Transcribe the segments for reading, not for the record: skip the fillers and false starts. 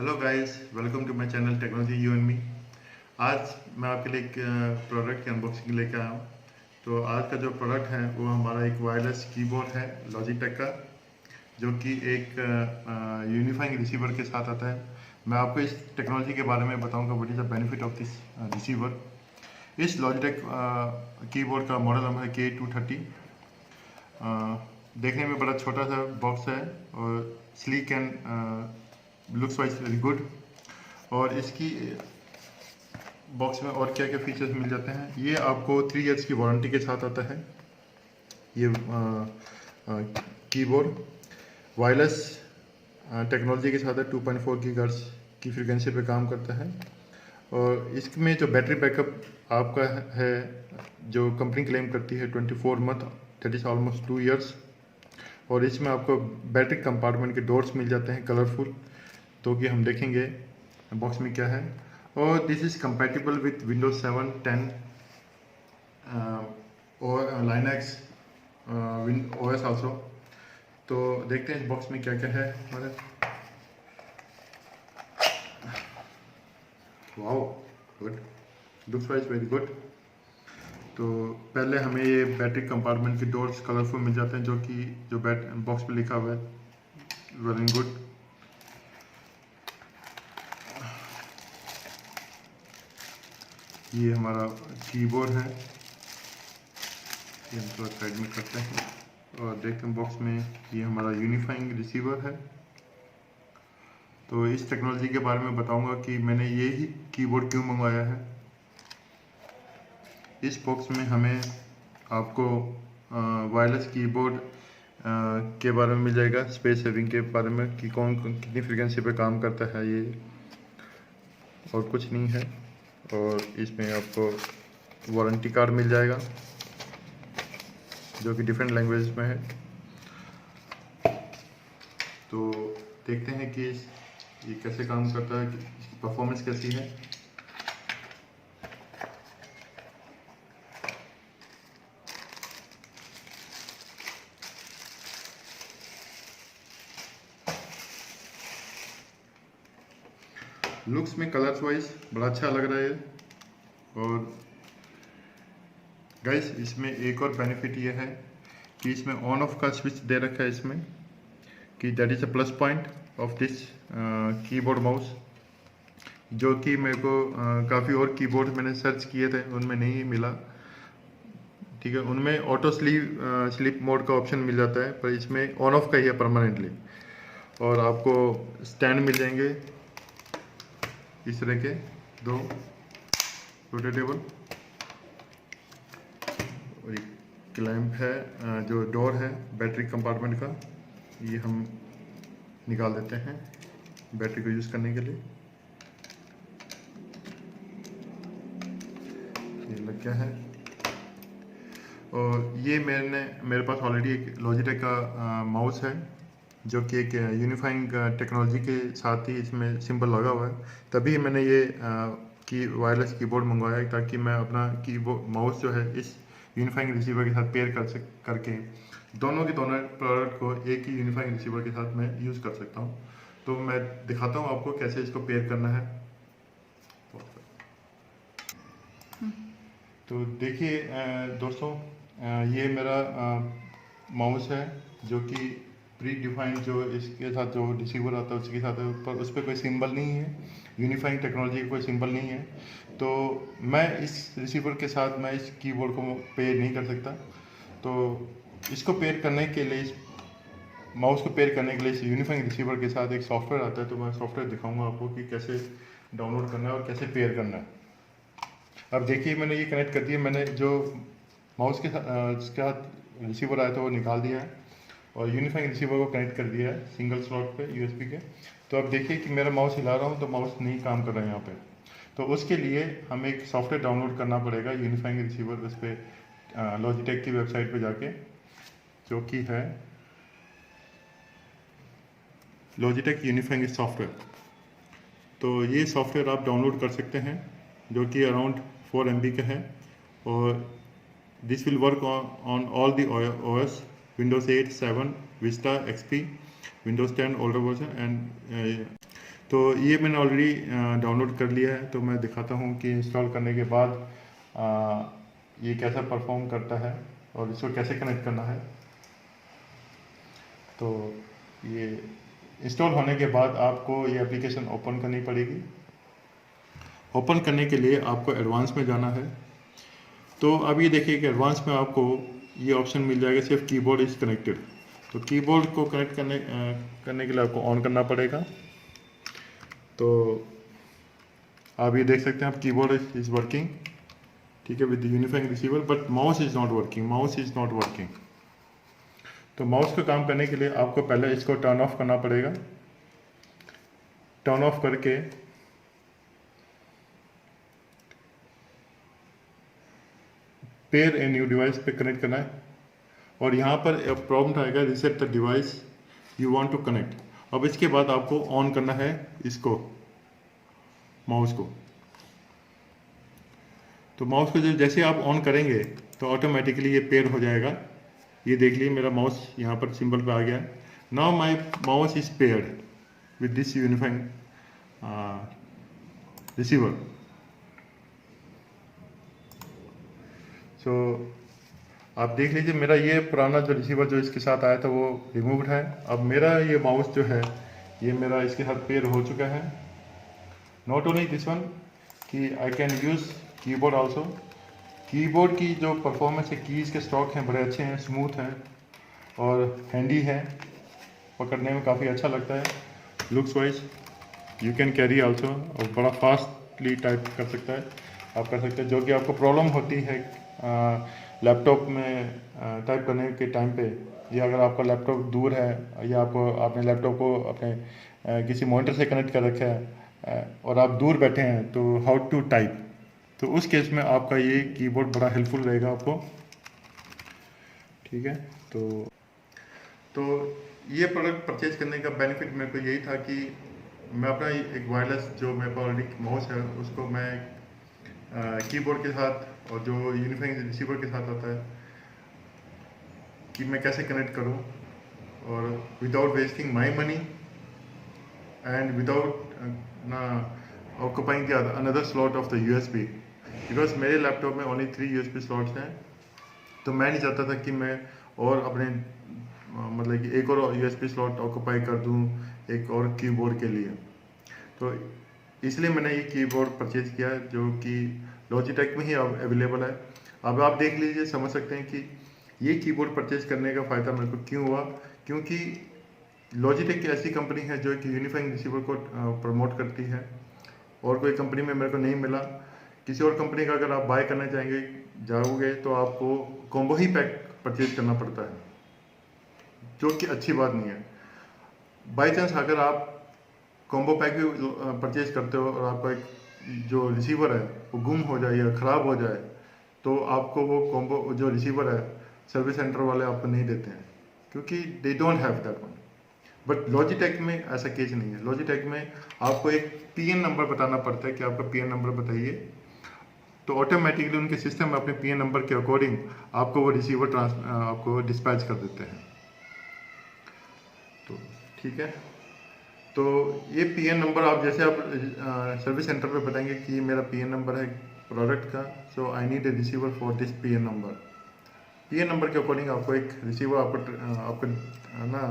Hello guys, welcome to my channel technology you and me. आज मैं आपके लिए एक प्रोडक्ट की अनबॉक्सिंग लेकर आया हूँ। तो आज का जो प्रोडक्ट है वो हमारा एक वायरलेस कीबोर्ड है लॉजिटेक का, जो कि एक यूनिफाइंग रिसीवर के साथ आता है। मैं आपको इस टेक्नोलॉजी के बारे में बताऊंगा, what is the benefit of this receiver. इस लॉजिटेक कीबोर्ड का मॉडल नंबर है K230। देखने में बड़ा छोटा सा बॉक्स है और sleek and looks wise very good. और इसकी बॉक्स में और क्या क्या फीचर्स मिल जाते हैं, ये आपको 3 इयर्स की वारंटी के साथ आता है। ये कीबोर्ड वायरलेस टेक्नोलॉजी के साथ है, 2.4 गीगाहर्ट्ज की फ्रीक्वेंसी पे काम करता है। और इसमें जो बैटरी बैकअप आपका है, जो कंपनी क्लेम करती है 24 month, that is almost 2 years. और इसमें आपको बैटरी कंपार्टमेंट के डोर्स मिल जाते हैं कलरफुल, तो कि हम देखेंगे बॉक्स में क्या है। और this is compatible with Windows 7, 10 और लाइनक्स OS आल्सो। तो देखते हैं इस बॉक्स में क्या क्या है हमारे। Wow, good, looks wise very good. तो पहले हमें ये बैटरी कंपार्टमेंट के डोर्स कलरफुल मिल जाते हैं, जो कि जो बॉक्स पे लिखा हुआ है, वेरी गुड। ये हमारा कीबोर्ड है, ये हम थोड़ा साइड में करते हैं और देखते हैं बॉक्स में। ये हमारा यूनिफाइंग रिसीवर है। तो इस टेक्नोलॉजी के बारे में बताऊंगा कि मैंने ये ही कीबोर्ड क्यों मंगवाया है। इस बॉक्स में हमें आपको वायरलेस कीबोर्ड के बारे में मिल जाएगा, स्पेस सेविंग के बारे में कि कौन कितनी फ्रीक्वेंसी पे काम करता है ये, और कुछ नहीं है। और इसमें आपको वारंटी कार्ड मिल जाएगा, जो कि डिफरेंट लैंग्वेज में है। तो देखते हैं कि ये कैसे काम करता है, इसकी परफॉर्मेंस कैसी है। लुक्स में कलर्स वाइज बड़ा अच्छा लग रहा है। और गाइस, इसमें एक और बेनिफिट ये है कि इसमें ऑन ऑफ का स्विच दे रखा है इसमें, कि that is a plus point of this keyboard mouse, जो कि मेरे को काफ़ी और कीबोर्ड मैंने सर्च किए थे, उनमें नहीं मिला। ठीक है, उनमें ऑटो स्लीप मोड का ऑप्शन मिल जाता है, पर इसमें ऑन ऑफ का ही है परमानेंटली। और आपको स्टैंड मिल जाएंगे इस तरह के, 2 रोटेटेबल। और एक क्लैंप है, जो डोर है बैटरी कंपार्टमेंट का, ये हम निकाल देते हैं बैटरी को यूज़ करने के लिए। ये लग गया है। और ये मेरे पास ऑलरेडी एक लॉजिटेक का माउस है, जो कि एक यूनिफाइंग टेक्नोलॉजी के साथ ही इसमें सिंबल लगा हुआ है। तभी मैंने ये वायरलेस कीबोर्ड मंगवाया, ताकि मैं अपना कीबोर्ड माउस जो है इस यूनिफाइंग रिसीवर के साथ पेयर करके दोनों के दोनों प्रोडक्ट को एक ही यूनिफाइंग रिसीवर के साथ मैं यूज़ कर सकता हूँ। तो मैं दिखाता हूँ आपको कैसे इसको पेयर करना है। तो देखिए दोस्तों, ये मेरा माउस है, जो कि प्री डिफाइंड जो इसके साथ जो रिसीवर आता है उसके साथ है, पर उस पर कोई सिंबल नहीं है, यूनिफाइंग टेक्नोलॉजी का कोई सिंबल नहीं है। तो मैं इस रिसीवर के साथ मैं इस कीबोर्ड को पेयर नहीं कर सकता। तो इसको पेयर करने के लिए, इस माउस को पेयर करने के लिए इस यूनिफाइंग रिसीवर के साथ एक सॉफ्टवेयर आता है। तो मैं सॉफ्टवेयर दिखाऊंगा आपको कि कैसे डाउनलोड करना है और कैसे पेयर करना है। अब देखिए, मैंने ये कनेक्ट कर दिया, मैंने जो माउस के साथ रिसीवर आया था वो निकाल दिया है और यूनिफाइंग रिसीवर को कनेक्ट कर दिया है सिंगल स्लॉट पे USB के। तो अब देखिए कि मेरा माउस हिला रहा हूँ तो माउस नहीं काम कर रहा है यहाँ पे। तो उसके लिए हमें एक सॉफ्टवेयर डाउनलोड करना पड़ेगा यूनिफाइंग रिसीवर, उस पर लॉजिटेक की वेबसाइट पे जाके, जो कि है लॉजिटेक यूनिफाइंग सॉफ्टवेयर। तो ये सॉफ्टवेयर आप डाउनलोड कर सकते हैं, जो कि अराउंड 4 MB का है। और this will work on all the OS, Windows 8, 7, Vista, XP, Windows 10 older version and. तो ये मैंने ऑलरेडी डाउनलोड कर लिया है, तो मैं दिखाता हूँ कि इंस्टॉल करने के बाद ये कैसा परफॉर्म करता है और इसको कैसे कनेक्ट करना है। तो ये इंस्टॉल होने के बाद आपको ये एप्लीकेशन ओपन करनी पड़ेगी। ओपन करने के लिए आपको एडवांस में जाना है। तो अब ये देखिए कि एडवांस में आपको ये ऑप्शन मिल जाएगा, सिर्फ कीबोर्ड इज़ कनेक्टेड। तो कीबोर्ड को कनेक्ट करने के लिए आपको ऑन करना पड़ेगा। तो आप ये देख सकते हैं, आप कीबोर्ड इज़ वर्किंग, ठीक है, with unifying receiver, but mouse is not working, mouse is not working. तो माउस का काम करने के लिए आपको पहले इसको टर्न ऑफ करना पड़ेगा। टर्न ऑफ करके पेयर ए न्यू डिवाइस पे कनेक्ट करना है, और यहाँ पर एक प्रॉम्प्ट आएगा, reset the device you want to connect. अब इसके बाद आपको ऑन करना है इसको, माउस को। तो माउस को जैसे आप ऑन करेंगे तो ऑटोमेटिकली ये पेयर हो जाएगा। ये देख लीजिए मेरा माउस यहाँ पर सिंबल पे आ गया है। Now my mouse is paired with this unifying receiver. So आप देख लीजिए, मेरा ये पुराना जो रिसीवर जो इसके साथ आया था वो रिमूव्ड है। अब मेरा ये माउस जो है ये मेरा इसके साथ पेयर हो चुका है। नॉट ओनली दिस वन, कि I can use keyboard also. Keyboard की जो परफॉर्मेंस है, कीज़ के स्ट्रोक हैं बड़े अच्छे हैं, स्मूथ हैं और हैंडी है, पकड़ने में काफ़ी अच्छा लगता है। Looks wise you can carry also, और बड़ा फास्टली टाइप कर सकता है, आप कर सकते हैं। जो कि आपको प्रॉब्लम होती है लैपटॉप में टाइप करने के टाइम पे, या अगर आपका लैपटॉप दूर है या आपने लैपटॉप को अपने किसी मॉनिटर से कनेक्ट कर रखा है और आप दूर बैठे हैं, तो हाउ टू टाइप, तो उस केस में आपका ये कीबोर्ड बड़ा हेल्पफुल रहेगा आपको, ठीक है। तो ये प्रोडक्ट परचेज करने का बेनिफिट मेरे को यही था कि मैं अपना एक वायरलेस जो मेरे पास ऑलरेडी माउस है उसको मैं कीबोर्ड के साथ और जो यूनिफाइंग रिसीवर के साथ आता है कि मैं कैसे कनेक्ट करूं, और without wasting my money and without occupying the another slot of the USB, because मेरे लैपटॉप में ओनली 3 यूएसबी स्लॉट्स हैं। तो मैं नहीं चाहता था कि मैं और अपने मतलब कि एक और यूएसबी स्लॉट ऑक्यूपाई कर दूं एक और कीबोर्ड के लिए। तो इसलिए मैंने ये कीबोर्ड परचेज किया, जो कि लॉजिटेक में ही अवेलेबल है। अब आप देख लीजिए, समझ सकते हैं कि ये कीबोर्ड परचेज करने का फ़ायदा मेरे को क्यों हुआ, क्योंकि लॉजिटेक की ऐसी कंपनी है जो कि यूनिफाइंग रिसीवर को प्रमोट करती है, और कोई कंपनी में मेरे को नहीं मिला। किसी और कंपनी का अगर आप बाय करना जाओगे तो आपको कॉम्बो ही पैक परचेज करना पड़ता है, जो कि अच्छी बात नहीं है। बाई चांस अगर आप कॉम्बो पैक भी परचेज करते हो और आपका एक जो रिसीवर है वो गुम हो जाए या ख़राब हो जाए, तो आपको वो कॉम्बो जो रिसीवर है सर्विस सेंटर वाले आपको नहीं देते हैं, क्योंकि they don't have that one. But Logitech में ऐसा केस नहीं है। लॉजिटेक में आपको एक पीएन नंबर बताना पड़ता है कि आपका पीएन नंबर बताइए, तो ऑटोमेटिकली उनके सिस्टम में अपने पीएन नंबर के अकॉर्डिंग आपको वो रिसीवर आपको डिस्पैच कर देते हैं। तो ठीक है, तो ये पीएन नंबर आप जैसे आप सर्विस सेंटर पे बताएंगे कि मेरा पीएन नंबर है प्रोडक्ट का, so I need a receiver for this PN number. PN number के अकॉर्डिंग आपको एक रिसीवर आपको ना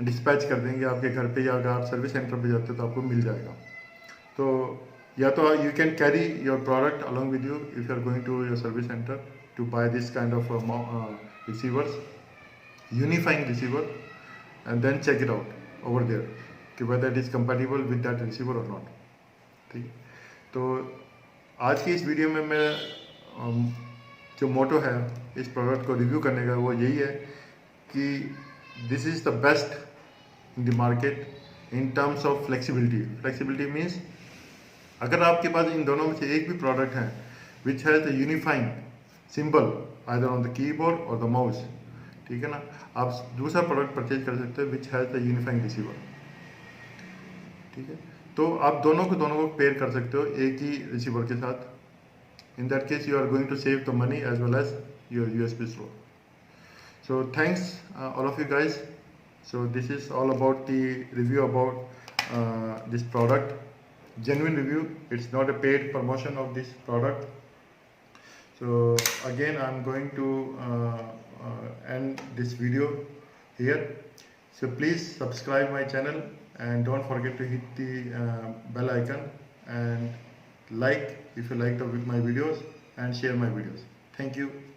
डिस्पैच कर देंगे आपके घर पे, या अगर आप सर्विस सेंटर पे जाते हो तो आपको मिल जाएगा। तो या तो you can carry your product along with you if you are going to your service centre to buy this kind of receivers, unifying receiver, and then check it out over there कि whether it is compatible with that receiver or not। ठीक है, तो आज की इस video में मैं जो मोटो है इस प्रोडक्ट को रिव्यू करने का वो यही है कि this is the best in the market in terms of flexibility. Flexibility means अगर आपके पास इन दोनों में से एक भी प्रोडक्ट है which has the unifying symbol either on the keyboard और द माउस, ठीक है ना, आप दूसरा प्रोडक्ट परचेज कर सकते हो which has the unifying receiver, ठीक है। तो आप दोनों को पेयर कर सकते हो एक ही रिसीवर के साथ। In that case you are going to save the money as well as your USB slot. So thanks all of you guys. So this is all about the review about this product. Genuine review. It's not a paid promotion of this product. So again, I'm going to end this video here. So please subscribe my channel and don't forget to hit the bell icon and like if you like my videos and share my videos. Thank you.